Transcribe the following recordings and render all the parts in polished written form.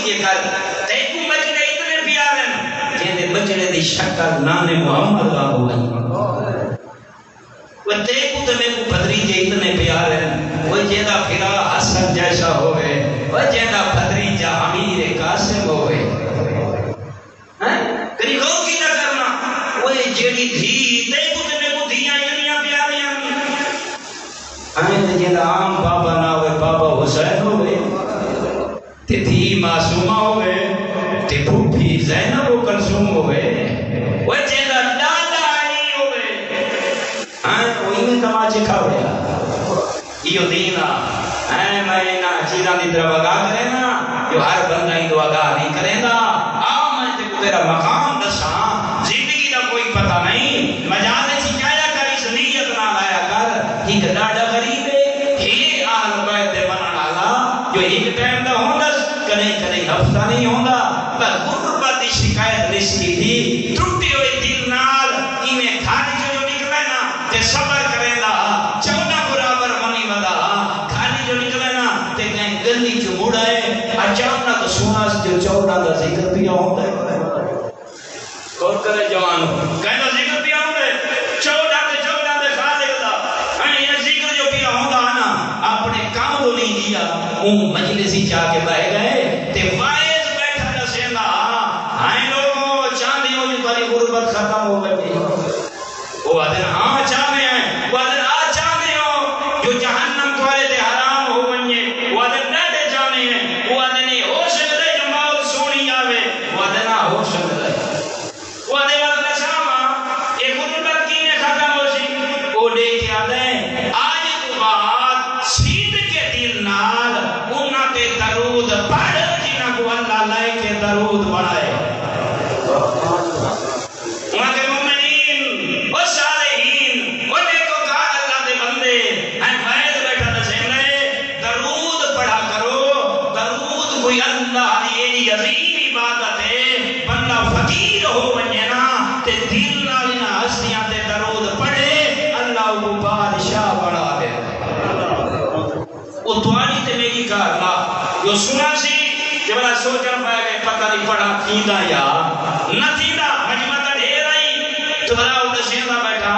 کے کر تے کو بچڑے اتنے پیارے جے بچڑے دی شکل نانے محمد کا ہوئی وہ تے کو تے کو بدری جے اتنے پیارے وہ جیدا پھرا حسن جیسا ہوئے وہ جیدا بدری جا امیر قاسم ہوئے کری غور کی نہ کرنا وہ جیڑی دھی تے کو تے کو دھیاں اتنی پیاریاں ہمیں جیدا عام بابا نہ ہوئے بابا حسین ہوئے تے دھی معصومہ ہوئے تے بھوپی زینب و کلثوم ہوئے وہ جیدا ڈاڈا علی ہوئے کوئی میں تماچے کھاوے یہ دینا میں نہ چیزاں دی طرف آگاہ کرے نا جو ہر بندہ ہی تو آگاہ نہیں کرے نا میں تے کو تیرا مقام دساں زندگی دا کوئی پتہ نہیں مجالے سی جایا کر اس نیت نہ لایا کر ایک ڈاڈا غریب ہے ہی آل بیت بنن والا جو ایک ٹائم دا ہوندا کدے ہفتہ نہیں ہوندا پر غربت دی شکایت لسکی تھی ٹوٹی ہوئی دل نال ایویں گھر جو نکلے نا تے صبر کرے نا 14 برابر منی ودا کھالی جو نکلے نا تے کہیں گلی جو مڑا ہے اچانک سونا جو 14 دا ذکر پیا ہوندا ہے غور کرے جوان کہندا ذکر پیا ہوندا ہے 14 دے خالق دا یہ ذکر جو پیا ہوندا نا اپنے کام تو نہیں کیا مجلسی جا کے بیٹھ گئے تے وائز بیٹھا دسیندا ہائیں لوگوں چاندی ہو جو تاری غربت ختم ہو گئی وہ آدھر ہاں چاہنے ہیں وہ آدھر چاہنے ہو جو جہنم توارے تے حرام ہو بنجے وہ آدھر ڈاٹے چاہنے ہیں وہ آدھر نہیں ہو سکتے جو موت سونی آوے وہ آدھر نہ ہو سکتے وہ آدھر وقت ساما ایک غربت کی میں ختم ہو سی وہ دے کے آدھیں آج تو بعد سید کے دل نال انہاں تے درود پڑھ جنہاں کو اللہ لائے کے درود بڑھائے وہاں کے مومنین و صالحین و نیکوکار اللہ دے بندے ہیں فائد بیٹھا نسینے درود پڑھا کرو درود کوئی اللہ دی ایلی عظیم عبادت ہے بندہ فقیر ہو بنینا تے دل نالینا ہستیاں تے درود پڑھے اللہ کو بادشاہ بڑھا دے وہ توانی تے میری کارنا جو سنا سی کہ بلا سوچن پایا کہ پتہ نہیں پڑھا تھیندہ یا نہ تھیندہ مجمع ڈھیر آئی تو بلا وہ دسیندہ بیٹھا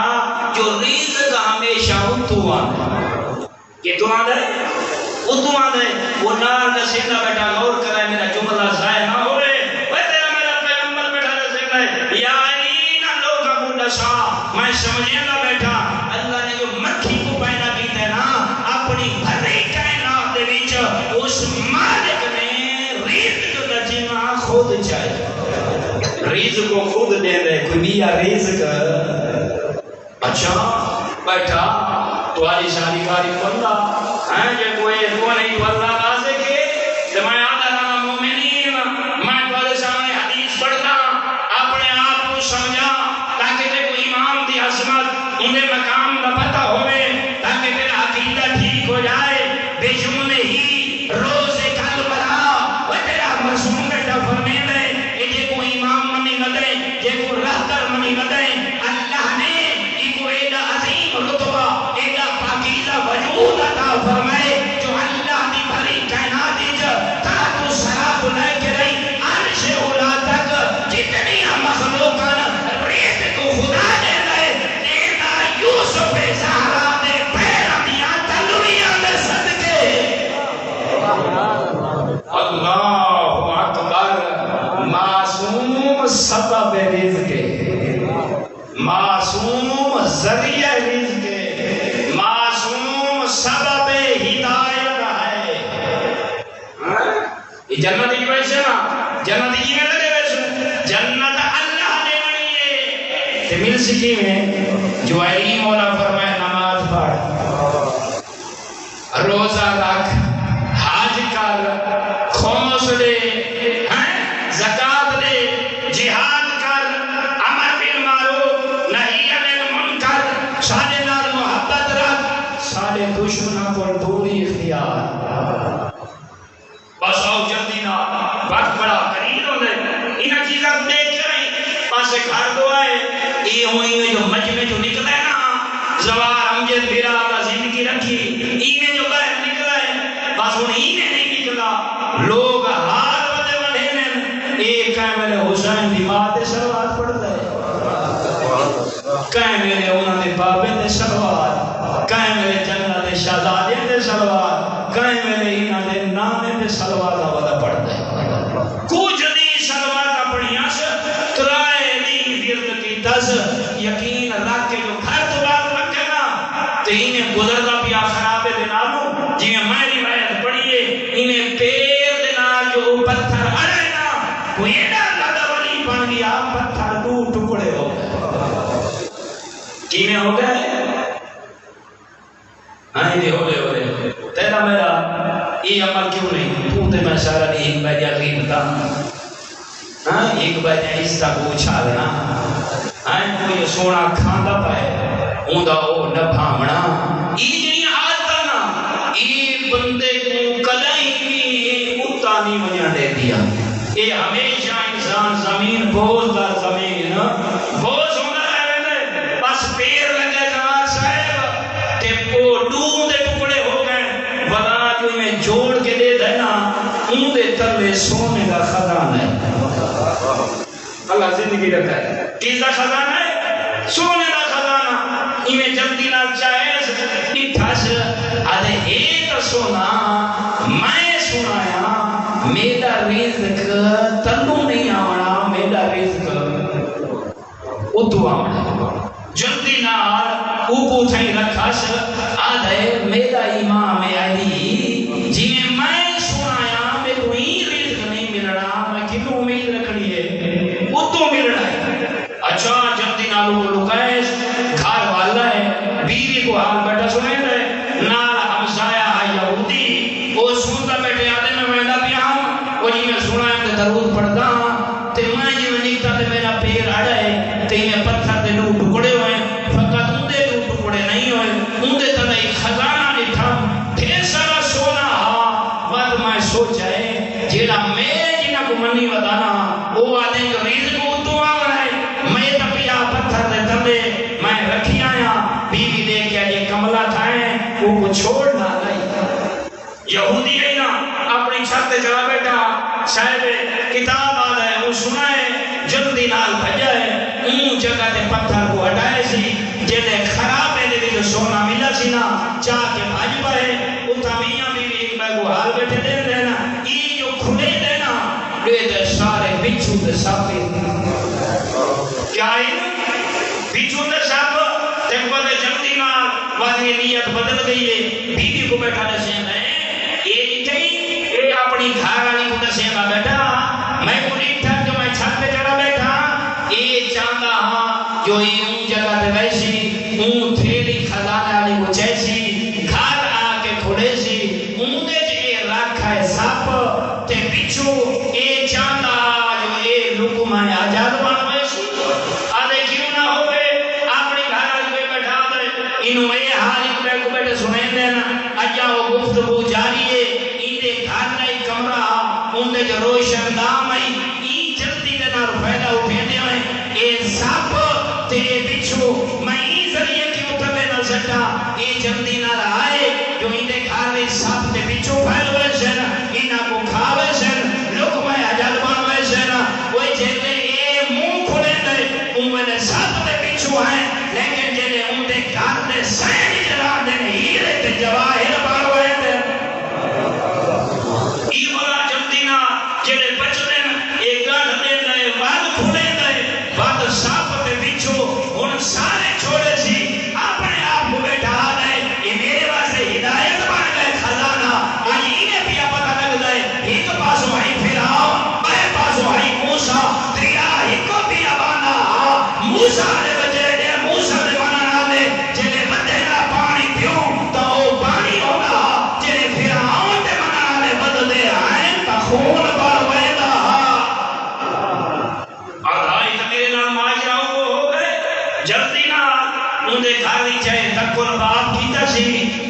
جو رزق ہمیشہ اتو آدھے یہ تو آدھے اتو آدھے وہ نار دسیندہ بیٹھا غور کرے میرا جملہ ضائع نہ ہو رہے وہ تیرا میرا پیغمبر بیٹھا دسیندہ ہے یا علی نہ لوگ ابو دسا میں سمجھیندہ بیٹھا اللہ نے جو مکھی کو پیدا کی تھے نا اپنی بھری کائنات دے وچ اس مالک نے رزق دا جمع خود چاہیے رزق کو خود دے دے کوئی بیا رزق اچھا بیٹھا تو آجی شادی کاری بندہ ہیں جے کوئی نہیں تو اللہ نازے کے تو میں آدھا لانا مومنین میں تو آدھے سامنے حدیث پڑھنا اپنے آپ کو سمجھا تاکہ تے کوئی امام دی عظمت انہیں مقام کا پتہ ہوئے تاکہ تیرا عقیدہ ٹھیک ہو جائے بے جملے ہی روز کل بلا وہ تیرا مرسوم بیٹا فرمین ہے یہ کوئی امام منی ندے یہ کوئی رہتر منی ندے اللہ نے یہ کوئی ایڈا عظیم رتبہ ایڈا پاکیزہ وجود عطا فرمائے جو اللہ دی بھری کائنات تاکہ سراب لے کے رہی عرش اولا تک جتنی مخلوقان ریت کو خدا دے رہے دینا یوسف زہرا دے پیرا دیا تلویاں دے صدقے اللہ اکبر معصوم سبب رزق معصوم ذریعہ رزق معصوم سبب ہدایت ہے یہ جنت کی وجہ سے نا جنت کی میں لگے ویسے جنت اللہ نے بنی ہے تے مل سکی میں جو علی مولا فرمائے نماز پڑھ روزہ رکھ حج کر خمس دے زکات دے جہاد کر امر بالمعروف نہی عن المنکر سارے نال محبت رکھ سارے دشمنوں کو دوری اختیار بس آؤ جلدی نہ وقت بڑا قریب ہوندے انہاں چیزاں کو دیکھ رہے پاسے گھر دو آئے یہ ہوئی میں جو مجمع جو نکلے نا زوار امجد برادہ زندگی رکھی ای میں جو باہر نکلا ہے بس ان ہی میں نہیں نکلا لوگ ہاتھ بدے کہیں میرے حسین دی ماں دے سلوات پڑھتا ہے، کہیں میرے انہوں نے بابے دے سلوات، کہیں میرے جنت دے شہزادے دے سلوات، کہیں میرے انہوں نے نامے دے سلوات آوازہ پڑھتا ہے۔ کچھ دی سلوات اپنی اس ترائے دی ورد کی دس یقین رکھ کے جو گھر تو بات رکھے نا تو انہیں گزردہ پیا خرابے دے نالوں جی میں روایت پڑھیے انہیں پیر دے نال جو پتھر اڑے نا کوئی ایڈا لگا ولی بن گیا پتھر دو ٹکڑے ہو گئے، کینے ہو گئے؟ ہاں جی ہو گئے تیرا میرا یہ عمل کیوں نہیں؟ تو تے میں سارا نہیں ایک بجا غیبتا ہاں ایک بجا اس کا پوچھا لینا ہاں کوئی سونا کھاندا پائے اوندا او نہ بھامنا یہ جنی آتا نا یہ بندے کو کلائی بھی اتا نہیں منیا دے دیا، یہ ہمیشہ انسان زمین بوز دا زمین بوز ہونا ہے بس پیر لگے گا صاحب تے وہ ڈون دے ٹکڑے ہو گئے بلا جو میں جوڑ کے دے دینا ان دے تلے سونے کا خزانہ ہے۔ اللہ زندگی رکھا ہے کس کا خزانہ ہے؟ سونے کا خزانہ۔ انہیں جلدی نہ چاہے اٹھاس آدھے ایک سونا میں سنایا میرا رزق تلو نہیں آونا میرا رزق اتو آونا جلدی نہ اوپو تھائی رکھاس آدھے میرا امام علی جنہیں میں سنایا میں کوئی رزق نہیں ملنا میں کتوں امید رکھنی ہے اتو ملنا ہے۔ اچھا جلدی نہ لکائے گھر والا ہے بیوی کو حال بیٹھا سنے رہے نال ہمسایا ہے یہودی وہ سنتا بیٹھے آدھے میں ویدہ بھی ہوں وہ جی میں سنایا کہ درود پڑھتا تے میں جی میں نیتا تے میرا پیر آڑا ہے تے میں پتھر دے دو ٹکڑے ہوئے فقط ان دے دو ٹکڑے نہیں ہوئے ان دے تلے ایک خزانہ نٹھا ڈھیر سارا سونا ہاں وقت میں سوچا ہے جیڑا میں جنہ کو منی بتانا وہ آدھے کہ ریز کو اتو آور ہے میں تپیا پتھر دے تلے میں رکھی آیا بیوی دے کے یہ کملہ تھائیں وہ کو چھوڑ نہ لائی یہودی ہے نا اپنی چھت چلا بیٹھا صاحب کتاب آدھا ہے وہ سنائے جلدی نال بھجائے ان جگہ دے پتھر کو ہٹائے سی جنہیں خراب ہے دے جو سونا ملا سی نا چاہ کے بھاج پائے اتھا میاں بھی ایک بے کو حال بیٹھے دے دینا یہ جو کھلے دینا لے دے سارے بچھو دے ساپے کیا ہے بچھو دے ساپے تیکو دے جلدی نال واضح نیت بدل گئی ہے بیوی کو بیٹھا دے سین ہے یہ نہیں اے اپنی گھر والی کو دسے گا بیٹا میں کو نہیں تھا جو میں چھت پہ چڑھا بیٹھا یہ چاہتا ہاں جو ان جگہ تے ویسی ان تھیلی خزانہ والی کو جیسی گھر آ کے کھڑے سی ان دے جے رکھا ہے سپ تے بچھو یہ چاہتا جو یہ لکم ہے آجاد بن ویسی آدھے کیوں نہ ہوئے اپنی گھر والی پہ بیٹھا دے انہوں یہ حالی کو بیٹھے سنیں دینا اجا وہ گفتگو جاری ہے گھر نہیں کمرہ ان دے جو روشن دام ہے ای جلدی دے نار فیدہ اٹھینے ہوئے اے ساپ تے بچھو میں ای ذریعے کی اتبے نہ سکتا اے جلدی نار آئے جو ان دے گھر میں ساپ تے بچھو پھیل ہوئے سن انہا کو کھاوے سن لوگ میں حجال بانوے سن وہ جلدے اے مون کھلے دے انہوں ساپ تے بچھو ہیں لیکن جلدے ان دے گھر دے سینی جلا دے ہیرے تے جواہر بانوے دے ایوالا جلدینا جلے بچ دیں ایک گاڑھ دیں دیں واد کھولے دیں واد ساپ پہ بچھو ان سارے چھوڑے سی اپنے آپ کو بیٹھا دیں یہ میرے واسے ہدایت بن گئے خزانہ آئی انہیں بھی پتہ لگ دیں ایک پاسو آئی فرعون بے پاسو آئی موسیٰ دریا ایک کو بھی ابانا موسیٰ نے بچے دے موسیٰ نے بنانا دے جلے بدے نہ پانی پیوں تو پانی ہوگا جلے فرعون دے بنانا دے بدلے آئیں تا خون پر ویدہ آدھائی تا میرے نام معاشرہ ہو گئے جلدی نہ ان دے گھر دی چاہے تکر باپ کیتا سی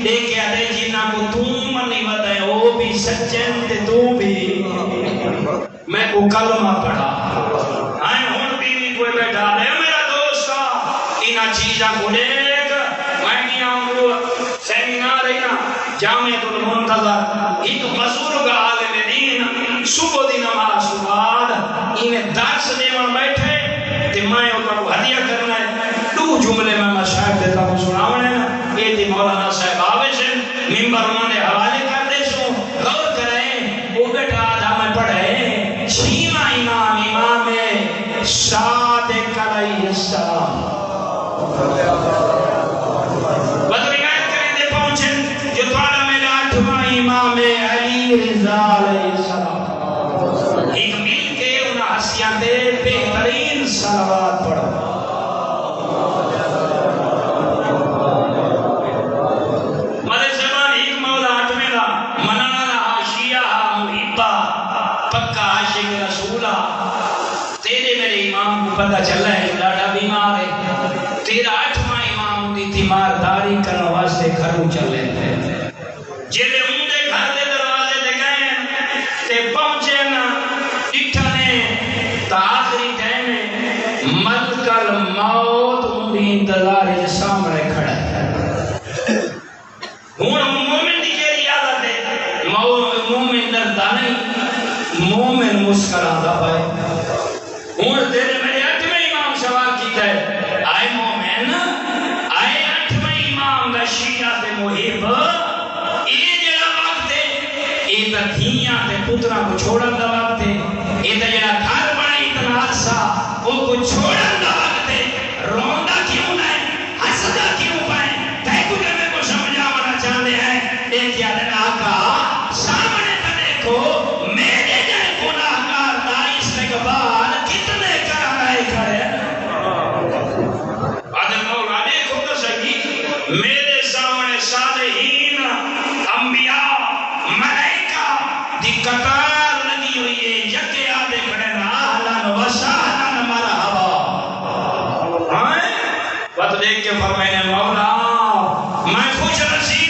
دیکھے آدھے جنہ کو تم منی بتائے وہ بھی سچن تے تو بھی میں کو کلمہ پڑھا آئیں ہون بھی کوئی بیٹھا دے میرا دوستا انہا چیزاں کو دیکھ میں نہیں آؤں سیمینار ہے نا جامعۃ المنتظر ایک مزور کا عالم دین صبح دی نماز بعد انہیں رضا علیہ السلام ایک مل کے انہاں ہستیاں دے بہترین صلوات پڑھو. مدر زمان ایک مولا آٹھویں دا منانا حاشیہ محبہ پکا عاشق رسولہ. تیرے میرے امام کو پتہ چل رہا ہے جو لاڈا بیمار ہے. تیرا آٹھواں امام دی تیمارداری کرنے واسطے گھروں چلے تھے. جیلے ان دے گھر دے دروازے دے گئے تے پہنچے نا اٹھنے تا آخری ٹائم ملک الموت ان دی انتظار کے سامنے کھڑا ہے. ہوں مومن دی کیری عادت ہے مومن ڈردا نہیں مومن مسکراتا پائے. ہوں تیرے میرے آٹھویں امام سوال کیتا ہے آئے مومن آئے آٹھویں امام دا شیعہ تے محب یہ جڑا وقت ہے یہ تا دھیاں تے پترا کو چھوڑن دا وقت ہے. یہ تا جڑا گھر بنائی اتنا عرصہ وہ کو چھوڑن دا وقت ہے. روندا کیوں نہ ہسدا کیوں پائے تے کو میں کو سمجھا والا چاہتے ہیں. ایک یاد ہے آقا سامنے تے دیکھو میرے جائے گناہگار دا استقبال کتنے کرائے کھڑے. آدھے مولا دیکھو تو صحیح میرے سامنے صالحین انبیاء ملائکہ دی قطار لگی ہوئی ہے. یکے آدھے کھڑے نا اہلن و سہلن مرحبا. وقت دیکھ کے فرمائے مولا میں خوش نصیب